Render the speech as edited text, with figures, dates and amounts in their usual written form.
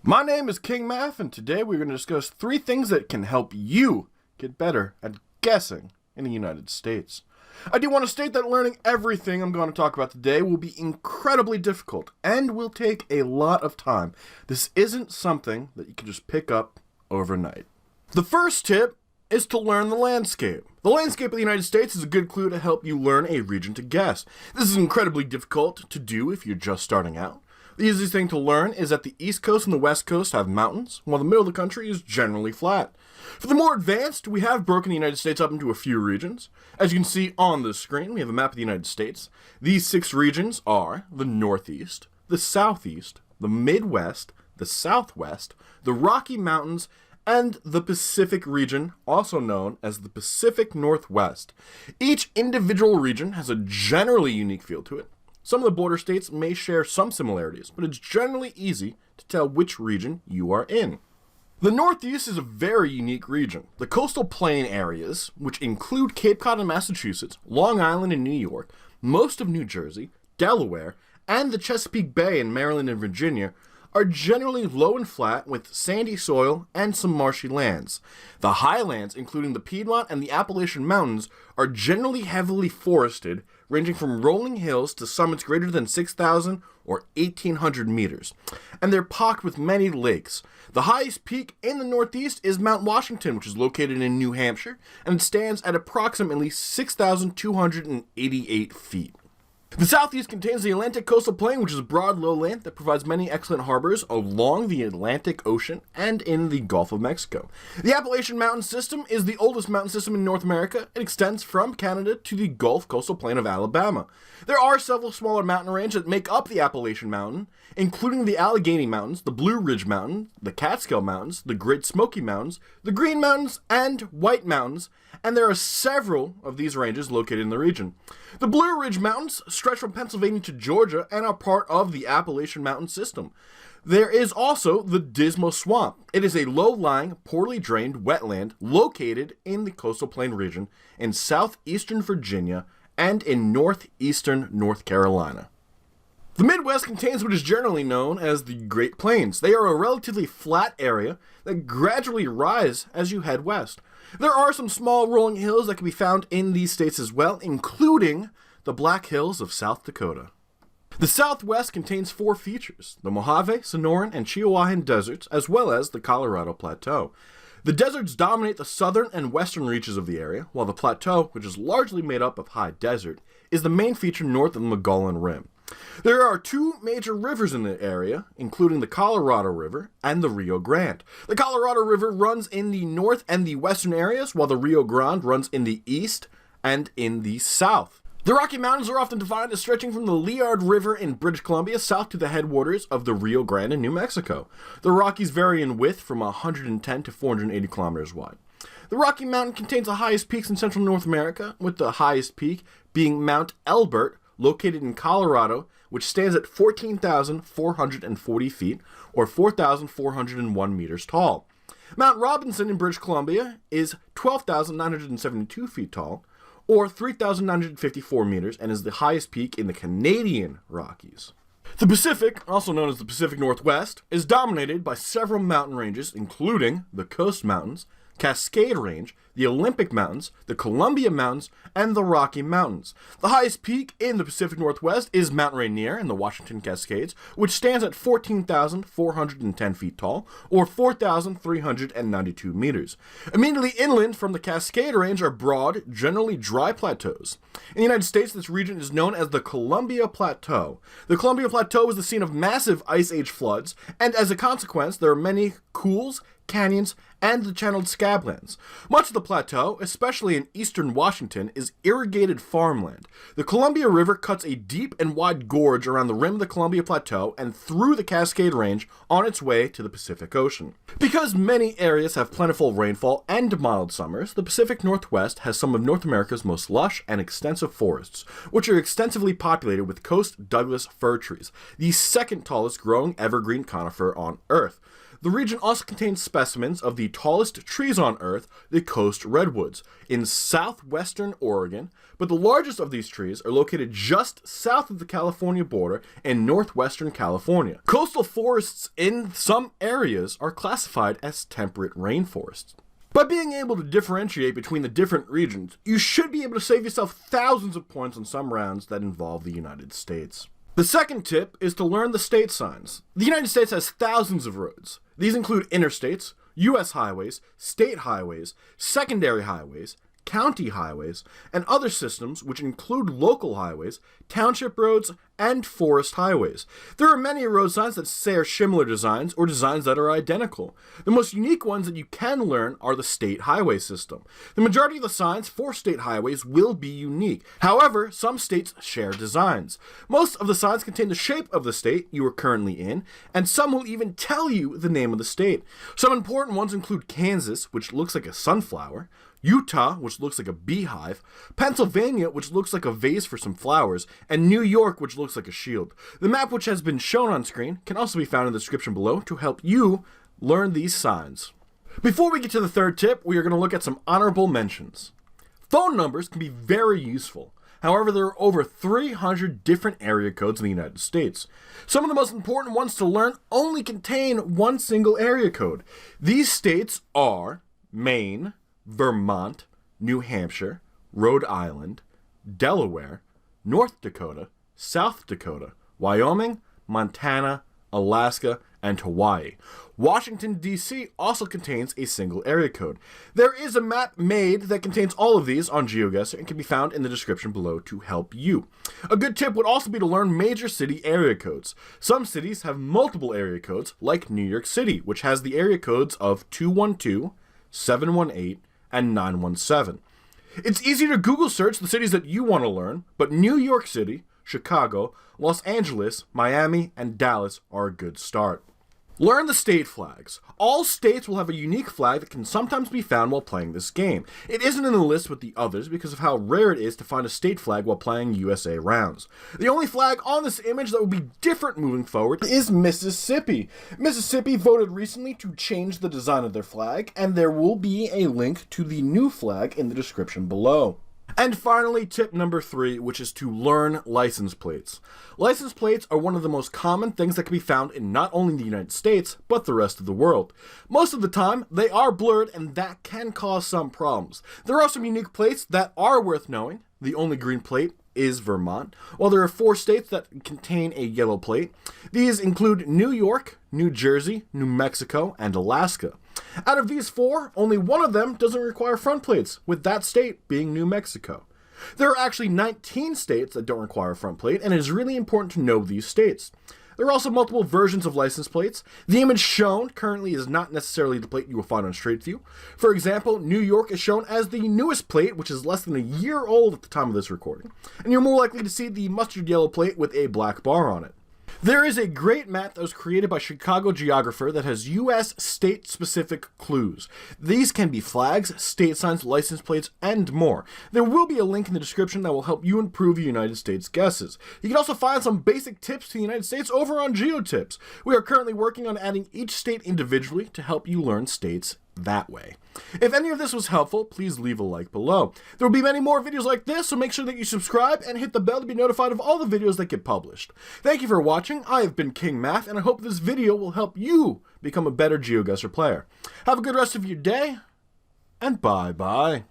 My name is King Maff, and today we're going to discuss 3 things that can help you get better at guessing in the United States. I do want to state that learning everything I'm going to talk about today will be incredibly difficult and will take a lot of time. This isn't something that you can just pick up overnight. The first tip is to learn the landscape. The landscape of the United States is a good clue to help you learn a region to guess. This is incredibly difficult to do if you're just starting out. The easiest thing to learn is that the East Coast and the West Coast have mountains, while the middle of the country is generally flat. For the more advanced, we have broken the United States up into a few regions. As you can see on the screen, we have a map of the United States. These 6 regions are the Northeast, the Southeast, the Midwest, the Southwest, the Rocky Mountains, and the Pacific region, also known as the Pacific Northwest. Each individual region has a generally unique feel to it. Some of the border states may share some similarities, but it's generally easy to tell which region you are in. The Northeast is a very unique region. The coastal plain areas, which include Cape Cod in Massachusetts, Long Island in New York, most of New Jersey, Delaware, and the Chesapeake Bay in Maryland and Virginia, are generally low and flat with sandy soil and some marshy lands. The highlands, including the Piedmont and the Appalachian Mountains, are generally heavily forested, ranging from rolling hills to summits greater than 6,000 or 1,800 meters, and they're pocked with many lakes. The highest peak in the Northeast is Mount Washington, which is located in New Hampshire, and it stands at approximately 6,288 feet. The Southeast contains the Atlantic coastal plain, which is a broad lowland that provides many excellent harbors along the Atlantic Ocean and in the Gulf of Mexico. The Appalachian Mountain System is the oldest mountain system in North America. It extends from Canada to the Gulf coastal plain of Alabama. There are several smaller mountain ranges that make up the Appalachian Mountain, including the Allegheny Mountains, the Blue Ridge Mountains, the Catskill Mountains, the Great Smoky Mountains, the Green Mountains, and White Mountains, and there are several of these ranges located in the region. The Blue Ridge Mountains stretch from Pennsylvania to Georgia and are part of the Appalachian Mountain System. There is also the Dismal Swamp. It is a low-lying, poorly drained wetland located in the coastal plain region in southeastern Virginia and in northeastern North Carolina. The Midwest contains what is generally known as the Great Plains. They are a relatively flat area that gradually rise as you head west. There are some small rolling hills that can be found in these states as well, including the Black Hills of South Dakota. The Southwest contains 4 features: the Mojave, Sonoran, and Chihuahuan deserts, as well as the Colorado Plateau. The deserts dominate the southern and western reaches of the area, while the plateau, which is largely made up of high desert, is the main feature north of the Mogollon Rim. There are 2 major rivers in the area, including the Colorado River and the Rio Grande. The Colorado River runs in the north and the western areas, while the Rio Grande runs in the east and in the south. The Rocky Mountains are often defined as stretching from the Liard River in British Columbia south to the headwaters of the Rio Grande in New Mexico. The Rockies vary in width from 110 to 480 kilometers wide. The Rocky Mountain contains the highest peaks in central North America, with the highest peak being Mount Elbert, located in Colorado, which stands at 14,440 feet, or 4,401 meters tall. Mount Robinson in British Columbia is 12,972 feet tall, or 3,954 meters, and is the highest peak in the Canadian Rockies. The Pacific, also known as the Pacific Northwest, is dominated by several mountain ranges, including the Coast Mountains, Cascade Range, the Olympic Mountains, the Columbia Mountains, and the Rocky Mountains. The highest peak in the Pacific Northwest is Mount Rainier in the Washington Cascades, which stands at 14,410 feet tall, or 4,392 meters. Immediately inland from the Cascade Range are broad, generally dry plateaus. In the United States, this region is known as the Columbia Plateau. The Columbia Plateau is the scene of massive Ice Age floods, and as a consequence, there are many coulees, canyons, and the channeled scablands. Much of the plateau, especially in eastern Washington, is irrigated farmland. The Columbia River cuts a deep and wide gorge around the rim of the Columbia Plateau and through the Cascade Range on its way to the Pacific Ocean. Because many areas have plentiful rainfall and mild summers, the Pacific Northwest has some of North America's most lush and extensive forests, which are extensively populated with coast Douglas fir trees, the second tallest growing evergreen conifer on Earth. The region also contains specimens of the tallest trees on Earth, the coast coast redwoods in southwestern Oregon, but the largest of these trees are located just south of the California border in northwestern California. Coastal forests in some areas are classified as temperate rainforests. By being able to differentiate between the different regions, you should be able to save yourself thousands of points on some rounds that involve the United States. The second tip is to learn the state signs. The United States has thousands of roads. These include interstates, U.S. highways, state highways, secondary highways, county highways, and other systems which include local highways, township roads, and forest highways. There are many road signs that share similar designs or designs that are identical. The most unique ones that you can learn are the state highway system. The majority of the signs for state highways will be unique. However, some states share designs. Most of the signs contain the shape of the state you are currently in, and some will even tell you the name of the state. Some important ones include Kansas, which looks like a sunflower, Utah, which looks like a beehive, Pennsylvania, which looks like a vase for some flowers, and New York, which looks like a shield. The map, which has been shown on screen, can also be found in the description below to help you learn these signs. Before we get to the third tip, we are going to look at some honorable mentions. Phone numbers can be very useful. However, there are over 300 different area codes in the United States. Some of the most important ones to learn only contain one single area code. These states are Maine, Vermont, New Hampshire, Rhode Island, Delaware, North Dakota, South Dakota, Wyoming, Montana, Alaska, and Hawaii. Washington, D.C. also contains a single area code. There is a map made that contains all of these on Geoguessr and can be found in the description below to help you. A good tip would also be to learn major city area codes. Some cities have multiple area codes, like New York City, which has the area codes of 212, 718, and 917. It's easy to Google search the cities that you want to learn, but New York City, Chicago, Los Angeles, Miami, and Dallas are a good start. Learn the state flags. All states will have a unique flag that can sometimes be found while playing this game. It isn't in the list with the others because of how rare it is to find a state flag while playing USA rounds. The only flag on this image that will be different moving forward is Mississippi. Mississippi voted recently to change the design of their flag, and there will be a link to the new flag in the description below. And finally, tip number 3, which is to learn license plates. License plates are one of the most common things that can be found in not only the United States, but the rest of the world. Most of the time, they are blurred, and that can cause some problems. There are some unique plates that are worth knowing. The only green plate is Vermont, while there are 4 states that contain a yellow plate. These include New York, New Jersey, New Mexico, and Alaska. Out of these 4, only one of them doesn't require front plates, with that state being New Mexico. There are actually 19 states that don't require a front plate, and it is really important to know these states. There are also multiple versions of license plates. The image shown currently is not necessarily the plate you will find on Street View. For example, New York is shown as the newest plate, which is less than a year old at the time of this recording, and you're more likely to see the mustard yellow plate with a black bar on it. There is a great map that was created by Chicago Geoguessr that has U.S. state-specific clues. These can be flags, state signs, license plates, and more. There will be a link in the description that will help you improve your United States guesses. You can also find some basic tips to the United States over on GeoTips. We are currently working on adding each state individually to help you learn states that way. If any of this was helpful, please leave a like below. There will be many more videos like this, so make sure that you subscribe and hit the bell to be notified of all the videos that get published. Thank you for watching. I have been King Maff, and I hope this video will help you become a better Geoguessr player. Have a good rest of your day, and bye-bye.